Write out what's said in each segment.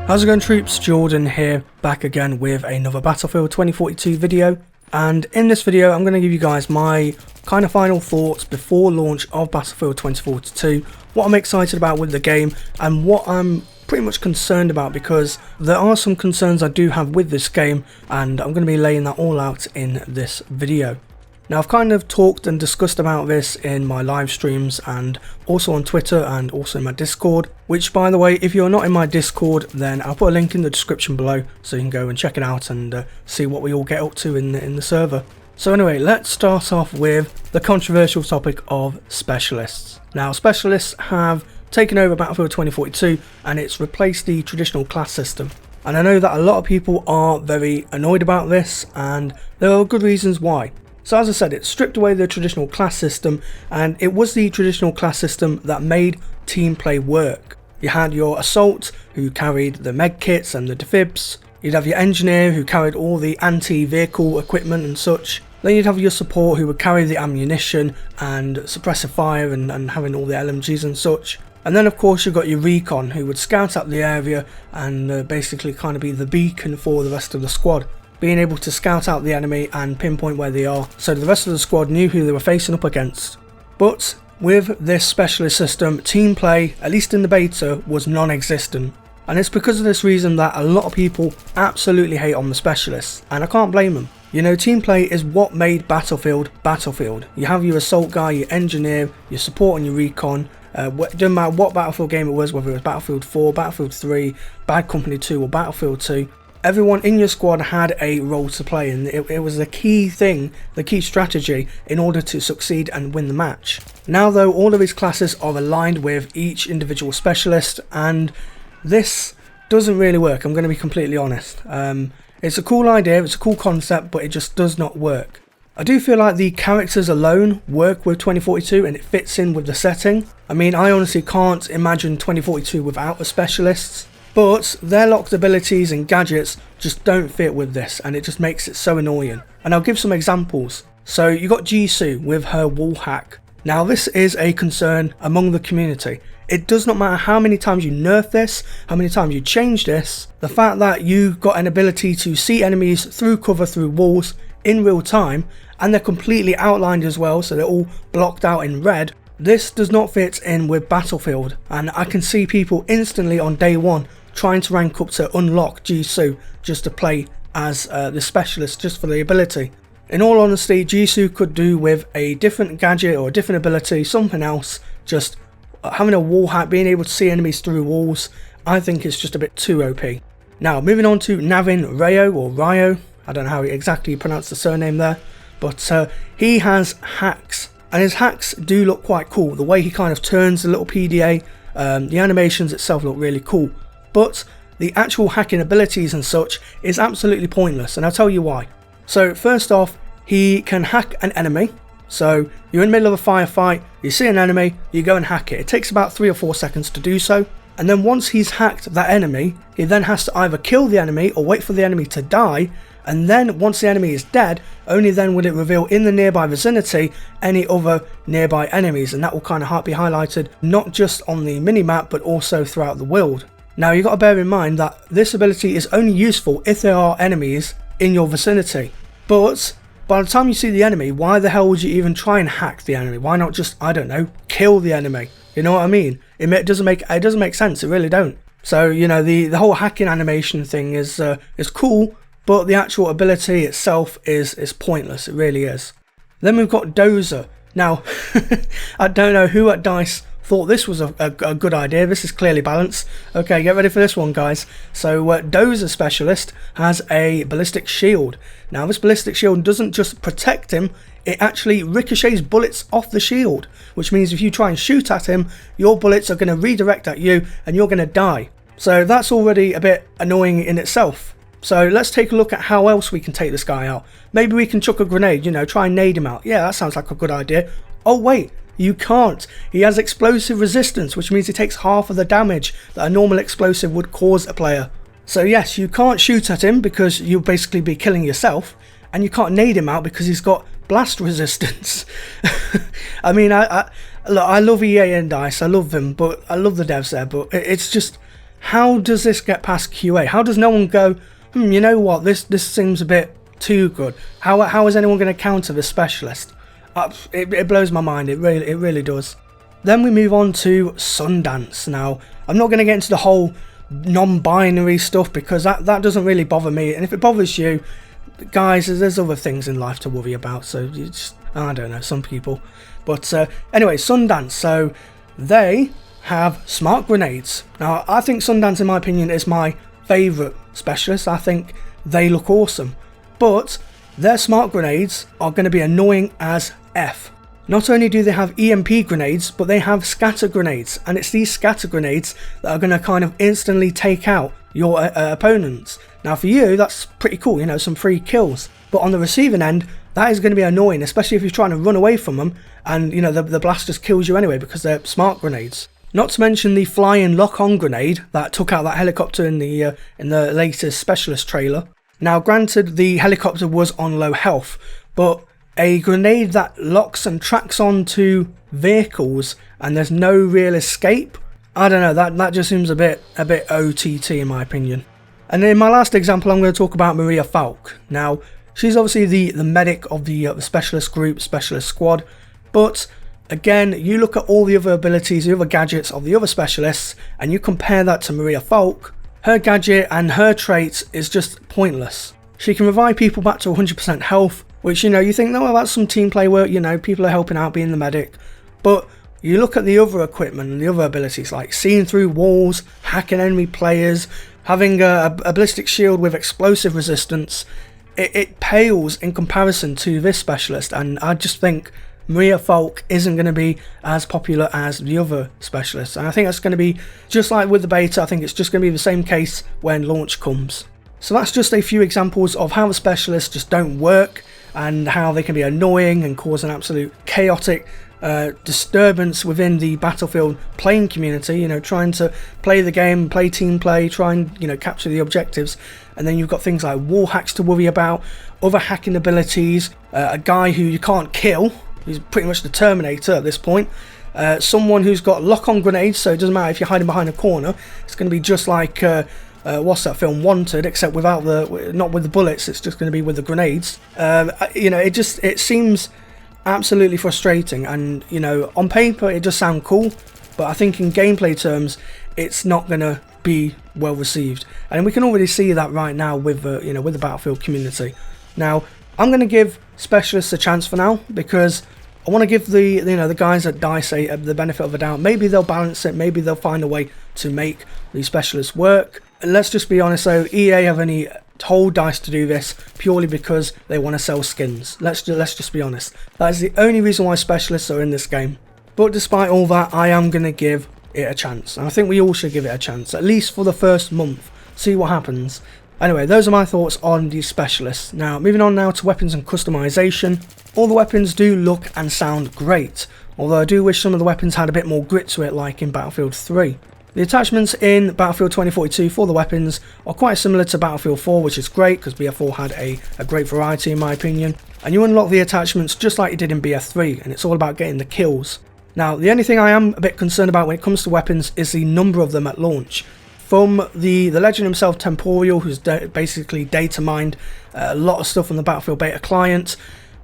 How's it going, troops? Jordan here, back again with another Battlefield 2042 video. And in this video I'm going to give you guys my kind of final thoughts before launch of Battlefield 2042, what I'm excited about with the game and what I'm pretty much concerned about, because there are some concerns I do have with this game and I'm going to be laying that all out in this video. Now, I've kind of talked and discussed about this in my live streams and also on Twitter and also in my Discord, which, by the way, if you're not in my Discord, then I'll put a link in the description below so you can go and check it out and see what we all get up to in the server. So anyway, let's start off with the controversial topic of specialists. Now, specialists have taken over Battlefield 2042 and it's replaced the traditional class system. And I know that a lot of people are very annoyed about this, and there are good reasons why. So as I said, it stripped away the traditional class system, and it was the traditional class system that made team play work. You had your assault, who carried the med kits and the defibs. You'd have your engineer, who carried all the anti-vehicle equipment and such. Then you'd have your support, who would carry the ammunition and suppressive fire and having all the LMGs and such. And then of course you've got your recon, who would scout out the area and basically kind of be the beacon for the rest of the squad, being able to scout out the enemy and pinpoint where they are, so the rest of the squad knew who they were facing up against. But with this specialist system, team play, at least in the beta, was non-existent. And it's because of this reason that a lot of people absolutely hate on the specialists, and I can't blame them. You know, team play is what made Battlefield Battlefield. You have your assault guy, your engineer, your support and your recon. Doesn't matter what Battlefield game it was, whether it was Battlefield 4, Battlefield 3, Bad Company 2 or Battlefield 2. Everyone in your squad had a role to play, and it was the key thing, the key strategy in order to succeed and win the match. Now though, all of these classes are aligned with each individual specialist, and this doesn't really work, I'm going to be completely honest. It's a cool idea, it's a cool concept, but it just does not work. I do feel like the characters alone work with 2042 and it fits in with the setting. I mean, I honestly can't imagine 2042 without the specialists. But their locked abilities and gadgets just don't fit with this, and it just makes it so annoying. And I'll give some examples. So you got Jisoo with her wall hack. Now this is a concern among the community. It does not matter how many times you nerf this, how many times you change this, the fact that you got an ability to see enemies through cover, through walls in real time, and they're completely outlined as well, so they're all blocked out in red. This does not fit in with Battlefield, and I can see people instantly on day one trying to rank up to unlock Jisoo just to play as the specialist, just for the ability. In all honesty, Jisoo could do with a different gadget or a different ability, something else. Just having a wall hack, being able to see enemies through walls, I think it's just a bit too OP. Now moving on to Navin Rayo, or Ryo, I don't know how exactly you pronounce the surname there, but he has hacks, and his hacks do look quite cool. The way he kind of turns the little PDA, the animations itself look really cool. But the actual hacking abilities and such is absolutely pointless, and I'll tell you why. So first off, he can hack an enemy. So you're in the middle of a firefight, you see an enemy, you go and hack it. It takes about 3 or 4 seconds to do so, and then once he's hacked that enemy, he then has to either kill the enemy or wait for the enemy to die, and then once the enemy is dead, only then will it reveal in the nearby vicinity any other nearby enemies, and that will kind of be highlighted not just on the minimap but also throughout the world. Now you've got to bear in mind that this ability is only useful if there are enemies in your vicinity. But by the time you see the enemy, why the hell would you even try and hack the enemy? Why not just, I don't know, kill the enemy? You know what I mean? It doesn't make sense, it really don't. So, you know, the whole hacking animation thing is cool, but the actual ability itself is pointless, it really is. Then we've got Dozer. Now, I don't know who at DICE thought this was a good idea. This is clearly balanced. Okay, get ready for this one, guys. So Dozer specialist has a ballistic shield. Now this ballistic shield doesn't just protect him, it actually ricochets bullets off the shield, which means if you try and shoot at him, your bullets are going to redirect at you and you're going to die. So that's already a bit annoying in itself. So let's take a look at how else we can take this guy out. Maybe we can chuck a grenade, you know, try and nade him out. Yeah, that sounds like a good idea. Oh wait, you can't. He has explosive resistance, which means he takes half of the damage that a normal explosive would cause a player. So yes, you can't shoot at him because you'll basically be killing yourself, and you can't nade him out because he's got blast resistance. I mean, I love EA and DICE, I love them, but I love the devs there, but it's just, how does this get past QA? How does no one go, you know what, this seems a bit too good. How is anyone going to counter this specialist? It blows my mind, it really does. Then we move on to Sundance. Now, I'm not going to get into the whole non-binary stuff because that doesn't really bother me, and if it bothers you, guys, there's other things in life to worry about, so you just, I don't know, some people. But anyway, Sundance, so they have smart grenades. Now, I think Sundance, in my opinion, is my favourite specialist. I think they look awesome, but their smart grenades are going to be annoying as F. Not only do they have EMP grenades, but they have scatter grenades, and it's these scatter grenades that are going to kind of instantly take out your opponents. Now for you, that's pretty cool, you know, some free kills. But on the receiving end, that is going to be annoying, especially if you're trying to run away from them, and you know the blast just kills you anyway because they're smart grenades. Not to mention the flying lock-on grenade that took out that helicopter in the latest specialist trailer. Now granted, the helicopter was on low health, but a grenade that locks and tracks onto vehicles and there's no real escape, I don't know, that just seems a bit OTT in my opinion. And in my last example, I'm going to talk about Maria Falk. Now, she's obviously the medic of the specialist group, specialist squad, but again, you look at all the other abilities, the other gadgets of the other specialists, and you compare that to Maria Falk, her gadget and her traits is just pointless. She can revive people back to 100% health, which, you know, you think, no, well, that's some team play work, you know, people are helping out being the medic. But you look at the other equipment and the other abilities, like seeing through walls, hacking enemy players, having a ballistic shield with explosive resistance, it pales in comparison to this specialist, and I just think Maria Falk isn't going to be as popular as the other specialists. And I think that's going to be, just like with the beta, I think it's just going to be the same case when launch comes. So that's just a few examples of how the specialists just don't work, and how they can be annoying and cause an absolute chaotic disturbance within the Battlefield playing community, you know, trying to play the game, play team play, try and, you know, capture the objectives. And then you've got things like wall hacks to worry about, other hacking abilities, a guy who you can't kill, he's pretty much the Terminator at this point, someone who's got lock-on grenades, so it doesn't matter if you're hiding behind a corner, it's going to be just like what's that film, Wanted, except without not with the bullets, it's just going to be with the grenades. You know, it seems absolutely frustrating, and you know, on paper it does sound cool, but I think in gameplay terms it's not going to be well received, and we can already see that right now with you know, with the Battlefield community. Now I'm going to give specialists a chance for now, because I want to give the, you know, the guys at DICE the benefit of the doubt. Maybe they'll balance it, maybe they'll find a way to make these specialists work. And let's just be honest though, EA have only told DICE to do this purely because they want to sell skins. Let's just be honest. That is the only reason why specialists are in this game. But despite all that, I am going to give it a chance. And I think we all should give it a chance, at least for the first month. See what happens. Anyway, those are my thoughts on these specialists. Now, moving on now to weapons and customization. All the weapons do look and sound great, although I do wish some of the weapons had a bit more grit to it, like in Battlefield 3. The attachments in Battlefield 2042 for the weapons are quite similar to Battlefield 4, which is great because BF4 had a great variety in my opinion. And you unlock the attachments just like you did in BF3, and it's all about getting the kills. Now, the only thing I am a bit concerned about when it comes to weapons is the number of them at launch. From the legend himself, Temporal, who's basically data mined a lot of stuff on the Battlefield beta client,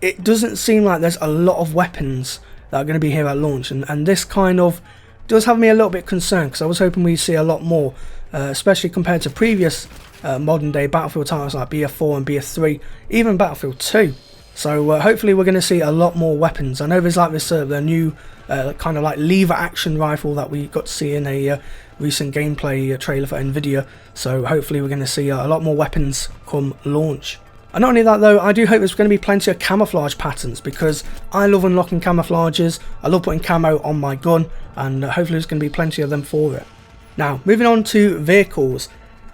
it doesn't seem like there's a lot of weapons that are going to be here at launch, and this kind of does have me a little bit concerned, because I was hoping we'd see a lot more, especially compared to previous modern day Battlefield titles like BF4 and BF3, even Battlefield 2. So hopefully we're going to see a lot more weapons. I know there's like this the new kind of like lever action rifle that we got to see in a recent gameplay trailer for Nvidia, so hopefully we're going to see a lot more weapons come launch. And not only that though, I do hope there's going to be plenty of camouflage patterns, because I love unlocking camouflages, I love putting camo on my gun, and hopefully there's going to be plenty of them for it. Now, moving on to vehicles.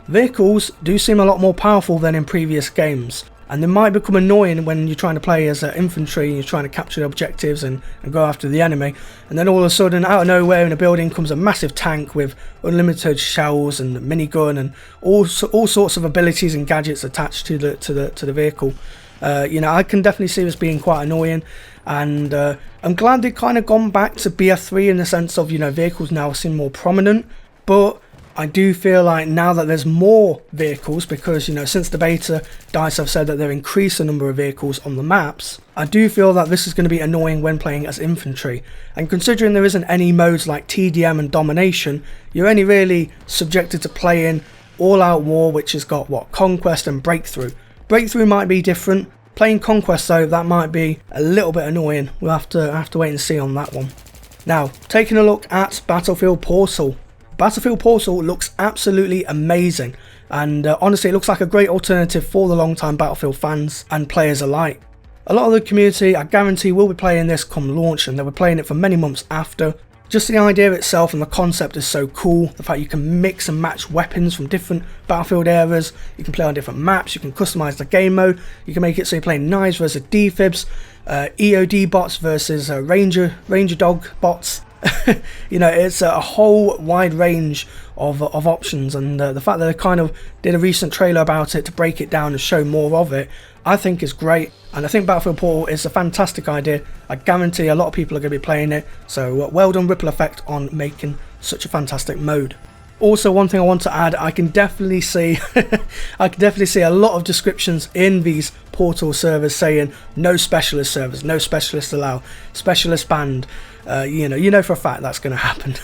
Vehicles do seem a lot more powerful than in previous games, and they might become annoying when you're trying to play as infantry and you're trying to capture the objectives and go after the enemy, and then all of a sudden out of nowhere in a building comes a massive tank with unlimited shells and a minigun and all sorts of abilities and gadgets attached to the vehicle. You know, I can definitely see this being quite annoying, and I'm glad they've kind of gone back to BF3 in the sense of, you know, vehicles now seem more prominent, but I do feel like now that there's more vehicles, because you know, since the beta, DICE have said that they've increased the number of vehicles on the maps, I do feel that this is going to be annoying when playing as infantry. And considering there isn't any modes like TDM and domination, you're only really subjected to playing all-out war, which has got what, conquest and breakthrough. Breakthrough might be different. Playing conquest though, that might be a little bit annoying. We'll have to wait and see on that one. Now, taking a look at Battlefield Portal. Battlefield Portal looks absolutely amazing, and honestly it looks like a great alternative for the long-time Battlefield fans and players alike. A lot of the community, I guarantee, will be playing this come launch, and they'll be playing it for many months after. Just the idea itself and the concept is so cool. The fact you can mix and match weapons from different Battlefield eras, you can play on different maps, you can customize the game mode, you can make it so you're playing knives versus defibs, EOD bots versus Ranger Dog bots. You know, it's a whole wide range of options, and the fact that they kind of did a recent trailer about it to break it down and show more of it, I think is great. And I think Battlefield Portal is a fantastic idea. I guarantee a lot of people are going to be playing it, so well done Ripple Effect on making such a fantastic mode. Also, one thing I want to add, I can definitely see a lot of descriptions in these Portal servers saying no specialist servers, no specialists allowed, specialist banned. You know for a fact that's going to happen.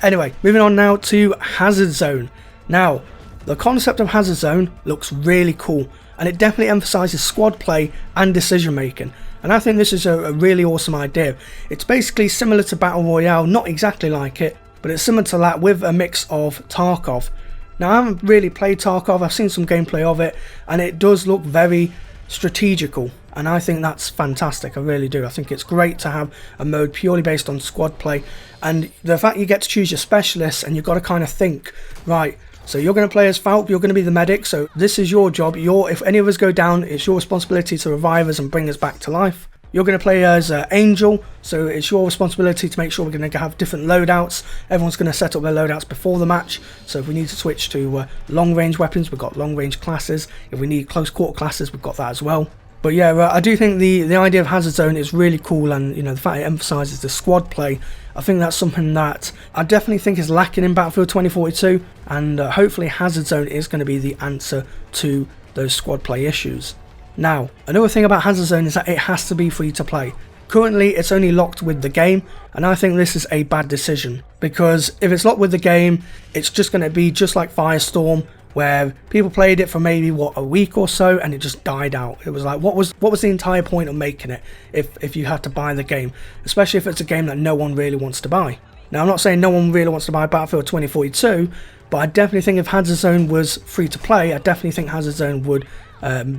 Anyway, moving on now to Hazard Zone. Now, the concept of Hazard Zone looks really cool, and it definitely emphasizes squad play and decision making. And I think this is a really awesome idea. It's basically similar to Battle Royale, not exactly like it, but it's similar to that with a mix of Tarkov. Now, I haven't really played Tarkov, I've seen some gameplay of it, and it does look very strategical, and I think that's fantastic. I really do. I think it's great to have a mode purely based on squad play, and the fact you get to choose your specialists, and you've got to kind of think, right, so you're going to play as Falk, you're going to be the medic, so this is your job. If any of us go down, it's your responsibility to revive us and bring us back to life. You're going to play as Angel, so it's your responsibility to make sure we're going to have different loadouts. Everyone's going to set up their loadouts before the match, so if we need to switch to long range weapons, we've got long range classes. If we need close quarter classes, we've got that as well. But yeah, I do think the idea of Hazard Zone is really cool, and you know, the fact it emphasises the squad play, I think that's something that I definitely think is lacking in Battlefield 2042, and hopefully Hazard Zone is going to be the answer to those squad play issues. Now, another thing about Hazard Zone is that it has to be free to play. Currently, it's only locked with the game, and I think this is a bad decision, because if it's locked with the game, it's just going to be just like Firestorm, where people played it for maybe a week or so, and it just died out. It was like, what was the entire point of making it if you had to buy the game, especially if it's a game that no one really wants to buy. Now, I'm not saying no one really wants to buy Battlefield 2042, but I definitely think if Hazard Zone was free to play, I definitely think Hazard Zone would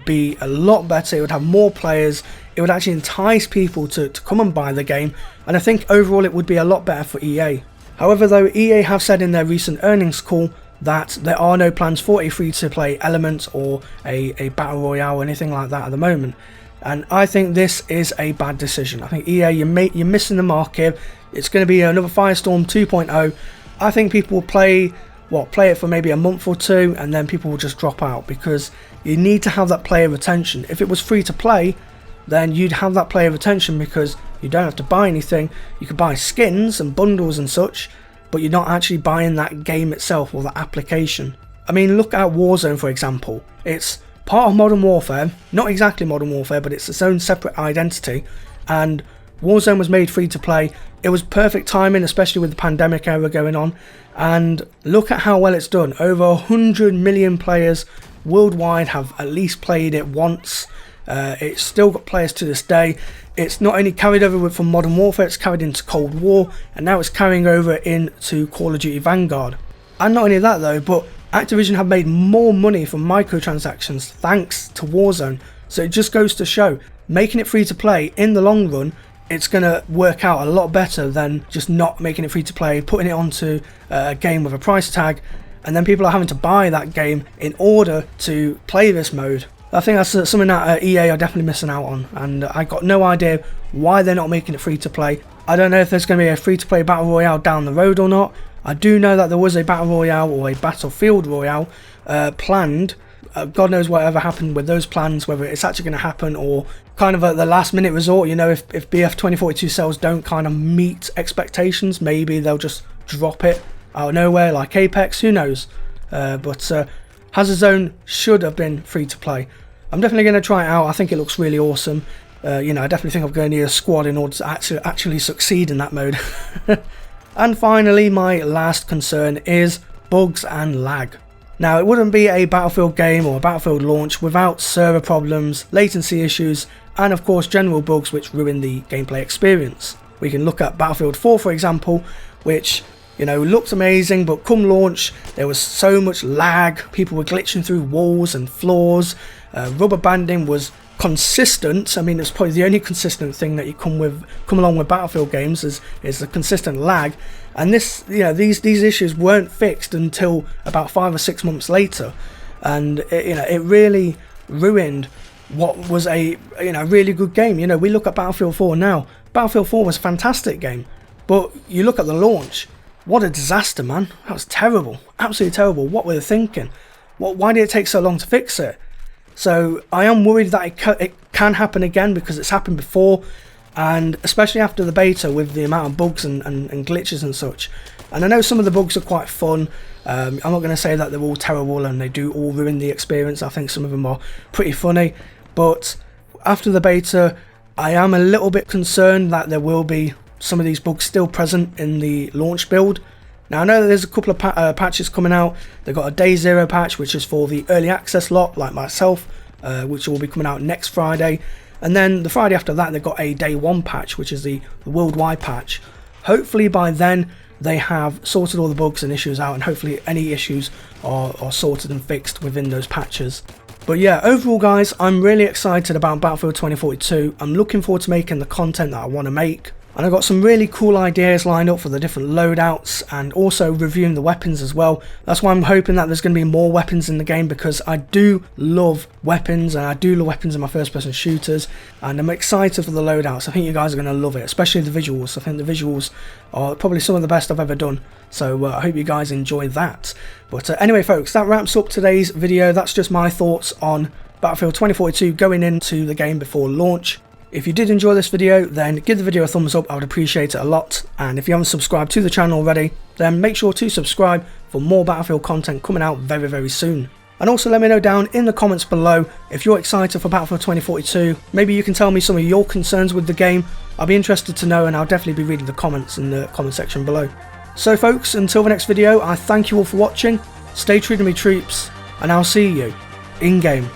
be a lot better. It would have more players, it would actually entice people to come and buy the game, and I think overall it would be a lot better for EA. However, though, EA have said in their recent earnings call that there are no plans for a free-to-play element or a battle royale or anything like that at the moment, and I think this is a bad decision. I think EA, you're missing the mark here. It's going to be another Firestorm 2.0. I think people will play it for maybe a month or two, and then people will just drop out, because you need to have that player retention. If it was free to play, then you'd have that player retention, because you don't have to buy anything. You could buy skins and bundles and such, but you're not actually buying that game itself or that application. I mean, look at Warzone, for example. It's part of Modern Warfare, not exactly Modern Warfare, but it's its own separate identity, and Warzone was made free to play. It was perfect timing, especially with the pandemic era going on, and look at how well it's done. Over 100 million players worldwide have at least played it once. It's still got players to this day. It's not only carried over from Modern Warfare, it's carried into Cold War, and now it's carrying over into Call of Duty Vanguard. And not only that though, but Activision have made more money from microtransactions thanks to Warzone. So it just goes to show, making it free to play in the long run, it's going to work out a lot better than just not making it free to play, putting it onto a game with a price tag, and then people are having to buy that game in order to play this mode. I think that's something that EA are definitely missing out on, and I got no idea why they're not making it free to play. I don't know if there's going to be a free to play Battle Royale down the road or not. I do know that there was a Battle Royale or a Battlefield Royale planned. God knows whatever happened with those plans, whether it's actually going to happen or kind of at the last minute resort. You know, if BF 2042 sales don't kind of meet expectations, maybe they'll just drop it. out of nowhere like Apex, who knows. But Hazard Zone should have been free to play. I'm definitely going to try it out. I think it looks really awesome. You know, I definitely think I'm going to need a squad in order to actually succeed in that mode. And finally, my last concern is bugs and lag. Now, it wouldn't be a Battlefield game or a Battlefield launch without server problems, latency issues, and of course general bugs which ruin the gameplay experience. We can look at Battlefield 4 for example, which, you know, looked amazing, but come launch there was so much lag, people were glitching through walls and floors, rubber banding was consistent. I mean, it's probably the only consistent thing that you come along with Battlefield games is the consistent lag. And this, you know, these issues weren't fixed until about 5 or 6 months later, and it really ruined what was a really good game. You know, we look at Battlefield 4 now. Battlefield 4 was a fantastic game, but you look at the launch, what a disaster, man. That was terrible, absolutely terrible. What were they thinking? Why did it take so long to fix it? So I am worried that it can happen again, because it's happened before, and especially after the beta with the amount of bugs and glitches and such. And I know some of the bugs are quite fun. I'm not going to say that they're all terrible and they do all ruin the experience. I think some of them are pretty funny, but after the beta I am a little bit concerned that there will be some of these bugs still present in the launch build. Now I know that there's a couple of patches coming out. They've got a day 0 patch, which is for the early access lot like myself, which will be coming out next Friday. And then the Friday after that they've got a day 1 patch, which is the worldwide patch. Hopefully by then they have sorted all the bugs and issues out, and hopefully any issues are sorted and fixed within those patches. But yeah, overall guys, I'm really excited about Battlefield 2042. I'm looking forward to making the content that I want to make. And I've got some really cool ideas lined up for the different loadouts, and also reviewing the weapons as well. That's why I'm hoping that there's going to be more weapons in the game, because I do love weapons, and I do love weapons in my first person shooters, and I'm excited for the loadouts. I think you guys are going to love it, especially the visuals. I think the visuals are probably some of the best I've ever done, so I hope you guys enjoy that. But anyway folks, that wraps up today's video. That's just my thoughts on Battlefield 2042 going into the game before launch. If you did enjoy this video, then give the video a thumbs up, I would appreciate it a lot. And if you haven't subscribed to the channel already, then make sure to subscribe for more Battlefield content coming out very, very soon. And also let me know down in the comments below if you're excited for Battlefield 2042. Maybe you can tell me some of your concerns with the game. I'll be interested to know, and I'll definitely be reading the comments in the comment section below. So folks, until the next video, I thank you all for watching, stay true to me troops, and I'll see you in game.